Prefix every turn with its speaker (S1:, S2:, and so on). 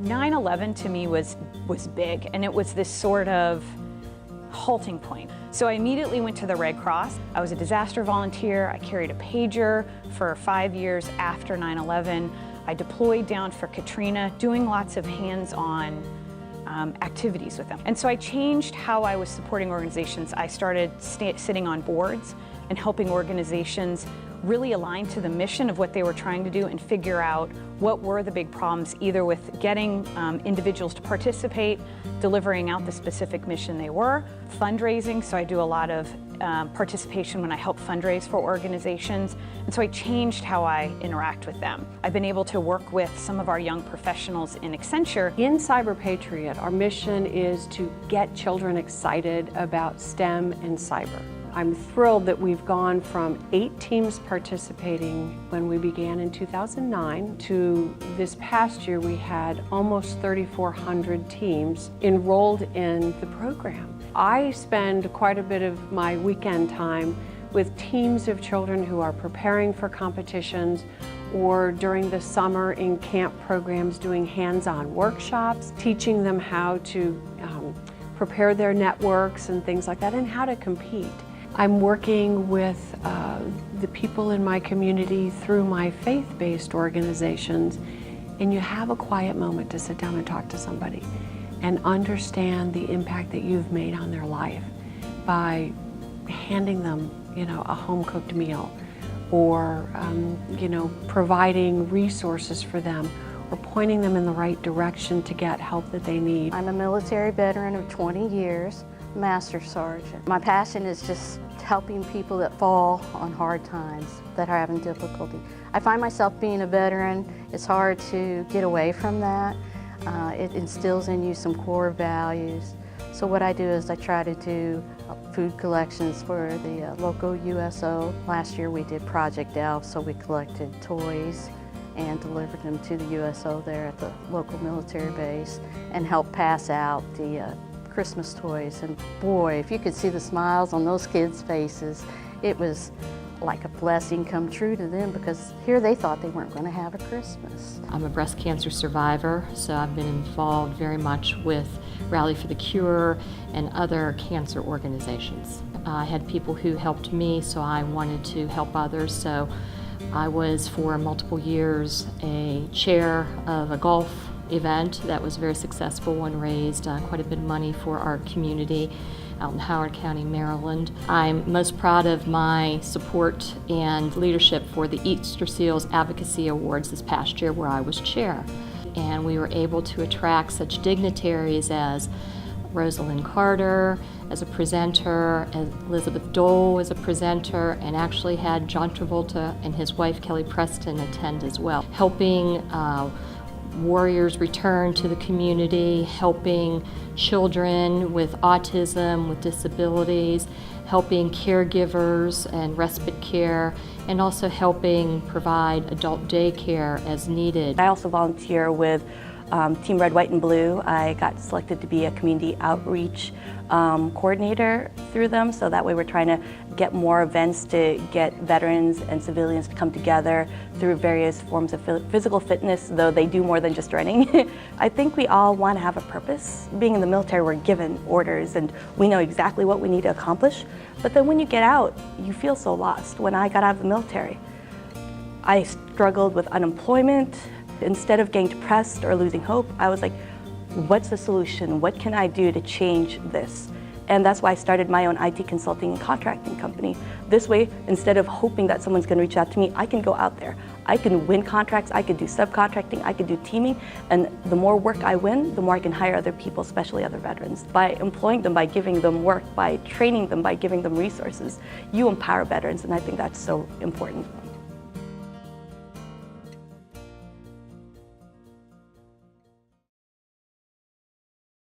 S1: 9/11 to me was big, and it was this sort of halting point. So I immediately went to the Red Cross. I was a disaster volunteer. I carried a pager for 5 years after 9/11. I deployed down for Katrina, doing lots of hands-on activities with them. And so I changed how I was supporting organizations. I started sitting on boards and helping organizations really align to the mission of what they were trying to do and figure out what were the big problems, either with getting individuals to participate, delivering out the specific mission they were, fundraising. So I do a lot of participation when I help fundraise for organizations. And so I changed how I interact with them. I've been able to work with some of our young professionals in Accenture.
S2: In Cyber Patriot, our mission is to get children excited about STEM and cyber. I'm thrilled that we've gone from 8 teams participating when we began in 2009 to this past year we had almost 3,400 teams enrolled in the program. I spend quite a bit of my weekend time with teams of children who are preparing for competitions or during the summer in camp programs doing hands-on workshops, teaching them how to prepare their networks and things like that and how to compete. I'm working with the people in my community through my faith-based organizations, and you have a quiet moment to sit down and talk to somebody and understand the impact that you've made on their life by handing them, a home-cooked meal or, providing resources for them or pointing them in the right direction to get help that they need.
S3: I'm a military veteran of 20 years, Master Sergeant. My passion is just helping people that fall on hard times, that are having difficulty. I find myself being a veteran, it's hard to get away from that. It instills in you some core values. So what I do is I try to do food collections for the local USO. Last year we did Project Elf, so we collected toys and delivered them to the USO there at the local military base and helped pass out the Christmas toys. And boy, if you could see the smiles on those kids' faces, it was like a blessing come true to them because here they thought they weren't going to have a Christmas.
S4: I'm a breast cancer survivor, so I've been involved very much with Rally for the Cure and other cancer organizations. I had people who helped me, so I wanted to help others. So I was for multiple years a chair of a golf event that was very successful and raised quite a bit of money for our community out in Howard County, Maryland. I'm most proud of my support and leadership for the Easter Seals Advocacy Awards this past year where I was chair. And we were able to attract such dignitaries as Rosalind Carter as a presenter, as Elizabeth Dole as a presenter, and actually had John Travolta and his wife Kelly Preston attend as well, helping warriors return to the community, helping children with autism, with disabilities, helping caregivers and respite care, and also helping provide adult daycare as needed.
S5: I also volunteer with Team Red, White, and Blue. I got selected to be a community outreach coordinator through them, so that way we're trying to get more events to get veterans and civilians to come together through various forms of physical fitness, though they do more than just running. I think we all want to have a purpose. Being in the military, we're given orders and we know exactly what we need to accomplish, but then when you get out, you feel so lost. When I got out of the military, I struggled with unemployment. Instead of getting depressed or losing hope, I was like, what's the solution? What can I do to change this? And that's why I started my own IT consulting and contracting company. This way, instead of hoping that someone's going to reach out to me, I can go out there. I can win contracts, I can do subcontracting, I can do teaming, and the more work I win, the more I can hire other people, especially other veterans. By employing them, by giving them work, by training them, by giving them resources, you empower veterans, and I think that's so important.